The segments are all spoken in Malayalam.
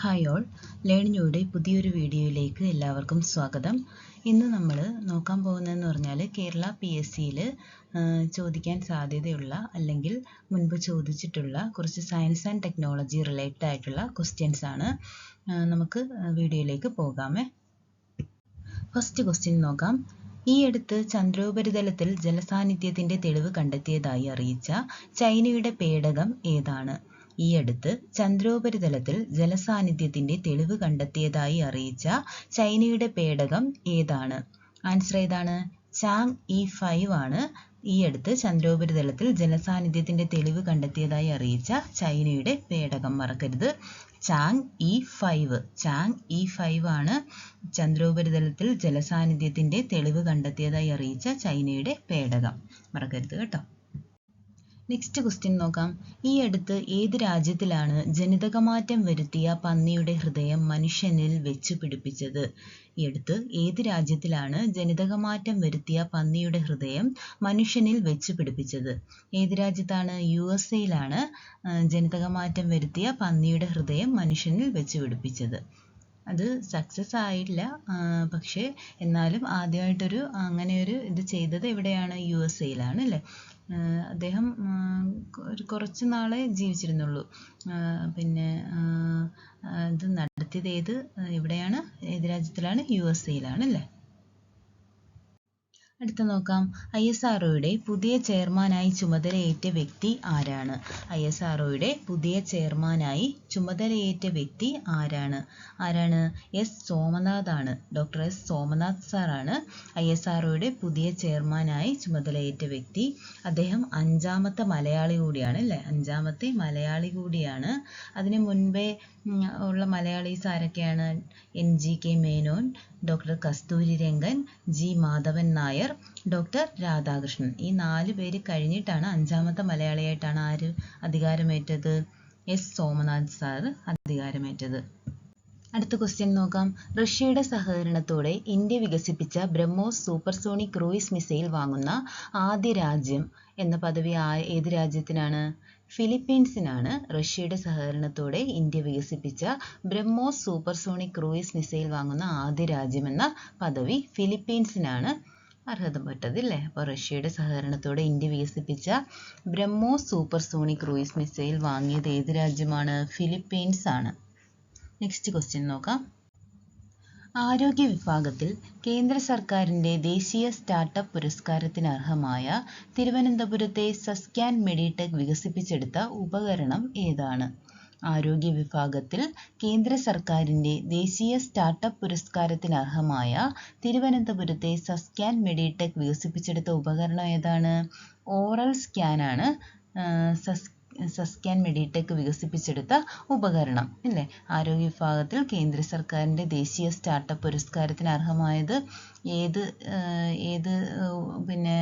ഹായ് ഓൾ, ലേണിംഗയുടെ പുതിയൊരു വീഡിയോയിലേക്ക് എല്ലാവർക്കും സ്വാഗതം. ഇന്ന് നമ്മൾ നോക്കാൻ പോകുന്നതെന്ന് പറഞ്ഞാൽ കേരള PSCയിൽ ചോദിക്കാൻ സാധ്യതയുള്ള അല്ലെങ്കിൽ മുൻപ് ചോദിച്ചിട്ടുള്ള കുറച്ച് സയൻസ് ആൻഡ് ടെക്നോളജി റിലേറ്റഡ് ആയിട്ടുള്ള ക്വസ്റ്റ്യൻസ് ആണ്. നമുക്ക് വീഡിയോയിലേക്ക് പോകാമേ. ഫസ്റ്റ് ക്വസ്റ്റ്യൻ നോക്കാം. ഈ അടുത്ത് ചന്ദ്രോപരിതലത്തിൽ ജലസാന്നിധ്യത്തിന്റെ തെളിവ് കണ്ടെത്തിയതായി അറിയിച്ച ചൈനയുടെ പേടകം ഏതാണ്? ഈ അടുത്ത് ചന്ദ്രോപരിതലത്തിൽ ജലസാന്നിധ്യത്തിന്റെ തെളിവ് കണ്ടെത്തിയതായി അറിയിച്ച ചൈനയുടെ പേടകം ഏതാണ്? ആൻസർ ഏതാണ്? ചാങ് E5 ആണ് ഈ അടുത്ത് ചന്ദ്രോപരിതലത്തിൽ ജലസാന്നിധ്യത്തിന്റെ തെളിവ് കണ്ടെത്തിയതായി അറിയിച്ച ചൈനയുടെ പേടകം. മറക്കരുത്, ചാങ് E5 ആണ് ചന്ദ്രോപരിതലത്തിൽ ജലസാന്നിധ്യത്തിന്റെ തെളിവ് കണ്ടെത്തിയതായി അറിയിച്ച ചൈനയുടെ പേടകം. മറക്കരുത് കേട്ടോ. നെക്സ്റ്റ് ക്വസ്റ്റ്യൻ നോക്കാം. ഈ അടുത്ത് ഏത് രാജ്യത്തിലാണ് ജനിതകമാറ്റം വരുത്തിയ പന്നിയുടെ ഹൃദയം മനുഷ്യനിൽ വെച്ചു പിടിപ്പിച്ചത്? ഈ അടുത്ത് ഏത് രാജ്യത്തിലാണ് ജനിതകമാറ്റം വരുത്തിയ പന്നിയുടെ ഹൃദയം മനുഷ്യനിൽ വെച്ചു പിടിപ്പിച്ചത്? ഏത് രാജ്യത്താണ്? USA ജനിതകമാറ്റം വരുത്തിയ പന്നിയുടെ ഹൃദയം മനുഷ്യനിൽ വെച്ചു പിടിപ്പിച്ചത്. അത് സക്സസ് ആയില്ല, പക്ഷേ എന്നാലും ആദ്യമായിട്ടൊരു അങ്ങനെയൊരു ഇത് ചെയ്തത് എവിടെയാണ്? USA അല്ലേ. അദ്ദേഹം കുറച്ച് നാളെ ജീവിച്ചിരുന്നുള്ളൂ. പിന്നെ ഇത് നടത്തിയത് എവിടെയാണ്? ഏത് രാജ്യത്തിലാണ്? USA അല്ലേ. അടുത്ത നോക്കാം. ISROയുടെ പുതിയ ചെയർമാനായി ചുമതലയേറ്റ വ്യക്തി ആരാണ്? ISROയുടെ പുതിയ ചെയർമാനായി ചുമതലയേറ്റ വ്യക്തി ആരാണ്? സോമനാഥ് ആണ്. ഡോക്ടർ സോമനാഥ് സാറാണ് ISROയുടെ പുതിയ ചെയർമാനായി ചുമതലയേറ്റ വ്യക്തി. അദ്ദേഹം 5ാമത്തെ മലയാളി കൂടിയാണ് അല്ലേ. 5ാമത്തെ മലയാളി കൂടിയാണ്. അതിനു മുൻപേ ഉള്ള മലയാളീസ് ആരൊക്കെയാണ്? NGK Menon, doctor Kasturirangan, G Madhavan Nair, doctor Radhakrishnan. ഈ 4 പേര് കഴിഞ്ഞിട്ടാണ് 5ാമത്തെ മലയാളിയായിട്ടാണ് ആര് അധികാരമേറ്റത്? സോമനാഥ് സാർ അധികാരമേറ്റത്. അടുത്ത ക്വസ്റ്റ്യൻ നോക്കാം. റഷ്യയുടെ സഹകരണത്തോടെ ഇന്ത്യ വികസിപ്പിച്ച ബ്രഹ്മോസ് സൂപ്പർസോണിക് ക്രൂയിസ് മിസൈൽ വാങ്ങുന്ന ആദ്യ രാജ്യം എന്ന പദവി ഏത് രാജ്യത്തിനാണ്? ഫിലിപ്പീൻസിനാണ്. റഷ്യയുടെ സഹകരണത്തോടെ ഇന്ത്യ വികസിപ്പിച്ച ബ്രഹ്മോസ് സൂപ്പർസോണിക് ക്രൂയിസ് മിസൈൽ വാങ്ങുന്ന ആദ്യ രാജ്യമെന്ന പദവി ഫിലിപ്പീൻസിനാണ് അർഹതപ്പെട്ടത് അല്ലേ. അപ്പോൾ റഷ്യയുടെ സഹകരണത്തോടെ ഇന്ത്യ വികസിപ്പിച്ച ബ്രഹ്മോസ് സൂപ്പർസോണിക് ക്രൂയിസ് മിസൈൽ വാങ്ങിയത് ഏത് രാജ്യമാണ്? ഫിലിപ്പീൻസ് ആണ്. നെക്സ്റ്റ് ക്വസ്റ്റ്യൻ നോക്കാം. ആരോഗ്യ വിഭാഗത്തിൽ കേന്ദ്ര സർക്കാരിന്റെ ദേശീയ സ്റ്റാർട്ടപ്പ് പുരസ്കാരത്തിന് അർഹമായ തിരുവനന്തപുരത്തെ സസ്ക്യാൻ മെഡിടെക് വികസിപ്പിച്ചെടുത്ത ഉപകരണം ഏതാണ്? ആരോഗ്യ വിഭാഗത്തിൽ കേന്ദ്ര സർക്കാരിന്റെ ദേശീയ സ്റ്റാർട്ടപ്പ് പുരസ്കാരത്തിന് അർഹമായ തിരുവനന്തപുരത്തെ സസ്ക്യാൻ മെഡിടെക് വികസിപ്പിച്ചെടുത്ത ഉപകരണം ഏതാണ്? ഓറൽ സ്കാൻ ആണ് സസ്ക്യാൻ മെഡിടെക് വികസിപ്പിച്ചെടുത്ത ഉപകരണം അല്ലേ. ആരോഗ്യ വിഭാഗത്തിൽ കേന്ദ്ര സർക്കാരിന്റെ ദേശീയ സ്റ്റാർട്ടപ്പ് പുരസ്കാരത്തിന് അർഹമായത് പിന്നെ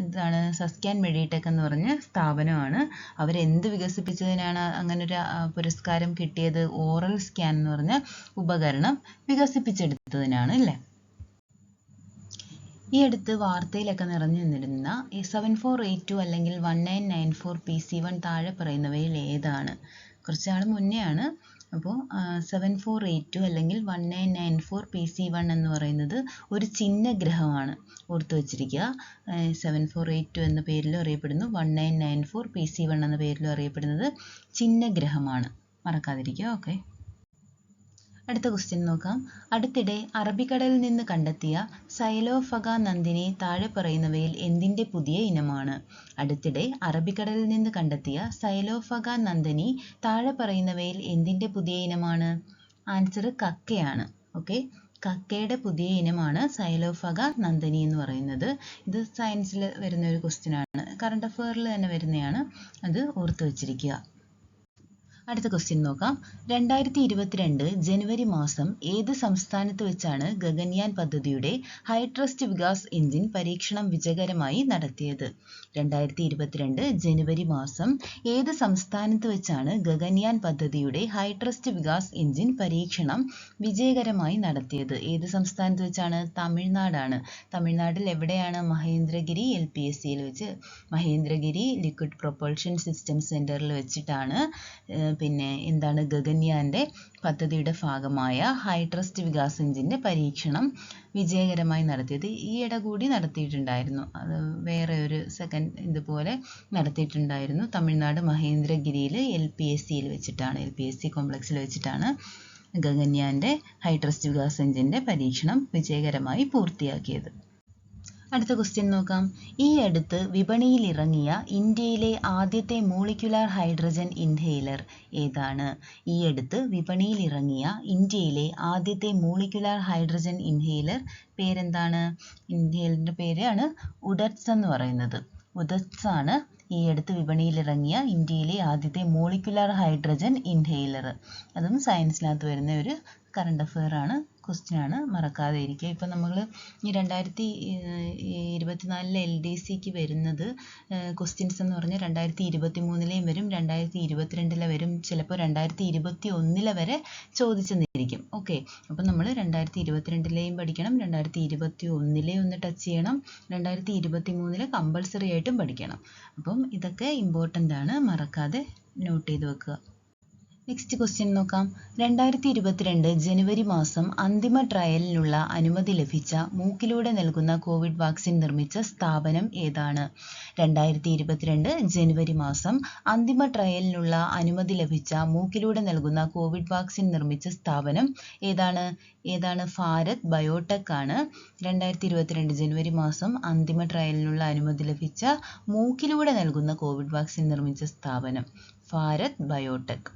ഇതാണ് സസ്ക്യാൻ മെഡിടെക് എന്ന് പറഞ്ഞ സ്ഥാപനമാണ്. അവരെന്ത് വികസിപ്പിച്ചതിനാണ് അങ്ങനൊരു പുരസ്കാരം കിട്ടിയത്? ഓറൽ സ്കാൻ എന്ന് പറഞ്ഞ ഉപകരണം വികസിപ്പിച്ചെടുത്തതിനാണ് അല്ലേ. ഈ അടുത്ത് വാർത്തയിലൊക്കെ നിറഞ്ഞു നിന്നിരുന്ന 7482 അല്ലെങ്കിൽ 1994 PC1 താഴെ പറയുന്നവയിൽ ഏതാണ്? കുറച്ച് നാൾ മുന്നേ ആണ്. അപ്പോൾ 7482 അല്ലെങ്കിൽ 1994 PC1 എന്ന് പറയുന്നത് ഒരു ചിഹ്നഗ്രഹമാണ്. ഓർത്തു വച്ചിരിക്കുക. 7482 എന്ന പേരിലും അറിയപ്പെടുന്നു, 1994 PC1 എന്ന പേരിലും അറിയപ്പെടുന്നത് ചിഹ്നഗ്രഹമാണ്. മറക്കാതിരിക്കുക. ഓക്കെ. അടുത്ത ക്വസ്റ്റ്യൻ നോക്കാം. അടുത്തിടെ അറബിക്കടലിൽ നിന്ന് കണ്ടെത്തിയ സൈലോഫഗ നന്ദിനി താഴെ പറയുന്നവയിൽ എന്തിന്റെ പുതിയ ഇനമാണ്? അടുത്തിടെ അറബിക്കടലിൽ നിന്ന് കണ്ടെത്തിയ സൈലോഫഗ നന്ദിനി താഴെ പറയുന്നവയിൽ എന്തിന്റെ പുതിയ ഇനമാണ്? ആൻസർ കക്കയാണ്. ഓക്കെ, കക്കയുടെ പുതിയ ഇനമാണ് സൈലോഫഗ നന്ദിനി എന്ന് പറയുന്നത്. ഇത് സയൻസിൽ വരുന്ന ഒരു ക്വസ്റ്റ്യൻ ആണ്, കറണ്ട് അഫെയറിൽ തന്നെ വരുന്നതാണ്. അത് ഓർത്തു വച്ചിരിക്കുക. അടുത്ത ക്വസ്റ്റ്യൻ നോക്കാം. 2022 ജനുവരി മാസം ഏത് സംസ്ഥാനത്ത് വെച്ചാണ് ഗഗൻയാൻ പദ്ധതിയുടെ ഹൈട്രസ്റ്റ് വികാസ് എഞ്ചിൻ പരീക്ഷണം വിജയകരമായി നടത്തിയത്? 2022 ജനുവരി മാസം ഏത് സംസ്ഥാനത്ത് വെച്ചാണ് ഗഗൻയാൻ പദ്ധതിയുടെ ഹൈട്രസ്റ്റ് വികാസ് എഞ്ചിൻ പരീക്ഷണം വിജയകരമായി നടത്തിയത്? ഏത് സംസ്ഥാനത്ത് വെച്ചാണ്? തമിഴ്നാടാണ്. തമിഴ്നാട്ടിൽ എവിടെയാണ്? മഹേന്ദ്രഗിരി LPSCയിൽ വെച്ച്, മഹേന്ദ്രഗിരി ലിക്വിഡ് പ്രൊപ്പൾഷൻ സിസ്റ്റം സെന്ററിൽ വെച്ചിട്ടാണ് എന്താണ് ഗഗൻയാന്റെ പദ്ധതിയുടെ ഭാഗമായ ഹൈട്രസ്റ്റ് വികാസ് എഞ്ചിന്റെ പരീക്ഷണം വിജയകരമായി നടത്തിയത്. ഈയിടെ കൂടി നടത്തിയിട്ടുണ്ടായിരുന്നു. അത് വേറെ ഒരു സെക്കൻഡ് ഇതുപോലെ നടത്തിയിട്ടുണ്ടായിരുന്നു. തമിഴ്നാട് മഹേന്ദ്രഗിരിയിൽ LPSCയിൽ വെച്ചിട്ടാണ്, LPSC കോംപ്ലക്സിൽ വെച്ചിട്ടാണ് ഗഗൻയാന്റെ ഹൈട്രസ്റ്റ് വികാസ് എഞ്ചിന്റെ പരീക്ഷണം വിജയകരമായി പൂർത്തിയാക്കിയത്. അടുത്ത ക്വസ്റ്റ്യൻ നോക്കാം. ഈ അടുത്ത് വിപണിയിൽ ഇറങ്ങിയ ഇന്ത്യയിലെ ആദ്യത്തെ മോളിക്യുലാർ ഹൈഡ്രജൻ ഇൻഹേലർ ഏതാണ്? ഈ അടുത്ത് വിപണിയിൽ ഇറങ്ങിയ ഇന്ത്യയിലെ ആദ്യത്തെ മോളിക്യുലാർ ഹൈഡ്രജൻ ഇൻഹേലർ പേരെന്താണ്? ഇൻഹേലറിന്റെ പേരാണ് ഉഡറ്റ്സ് എന്ന് പറയുന്നത്. ഉഡറ്റ്സ് ആണ് ഈ അടുത്ത് വിപണിയിലിറങ്ങിയ ഇന്ത്യയിലെ ആദ്യത്തെ മോളിക്യുലാർ ഹൈഡ്രജൻ ഇൻഹേലർ. അതും സയൻസിനകത്ത് വരുന്ന ഒരു കറണ്ട് അഫെയർ ആണ്, ക്വസ്റ്റ്യൻ ആണ്, മറക്കാതെ ഇരിക്കുക. ഇപ്പം നമ്മൾ ഈ 2024 LDCക്ക് വരുന്നത് ക്വസ്റ്റ്യൻസ് എന്ന് പറഞ്ഞാൽ 2023 വരും, 2022 വരും, ചിലപ്പോൾ 2021 വരെ ചോദിച്ചെന്നിരിക്കും. ഓക്കെ, അപ്പം നമ്മൾ 2022 പഠിക്കണം, 2021 ഒന്ന് ടച്ച് ചെയ്യണം, 2023 കമ്പൾസറി ആയിട്ടും പഠിക്കണം. അപ്പം ഇതൊക്കെ ഇമ്പോർട്ടൻ്റ് ആണ്, മറക്കാതെ നോട്ട് ചെയ്ത് വെക്കുക. നെക്സ്റ്റ് ക്വസ്റ്റ്യൻ നോക്കാം. 2022 ജനുവരി മാസം അന്തിമ ട്രയലിനുള്ള അനുമതി ലഭിച്ച മൂക്കിലൂടെ നൽകുന്ന കോവിഡ് വാക്സിൻ നിർമ്മിച്ച സ്ഥാപനം ഏതാണ്? 2022 ജനുവരി മാസം അന്തിമ ട്രയലിനുള്ള അനുമതി ലഭിച്ച മൂക്കിലൂടെ നൽകുന്ന കോവിഡ് വാക്സിൻ നിർമ്മിച്ച സ്ഥാപനം ഏതാണ്? ഭാരത് ബയോടെക് ആണ്. 2022 ജനുവരി മാസം അന്തിമ ട്രയലിനുള്ള അനുമതി ലഭിച്ച മൂക്കിലൂടെ നൽകുന്ന കോവിഡ് വാക്സിൻ നിർമ്മിച്ച സ്ഥാപനം ഭാരത് ബയോടെക്.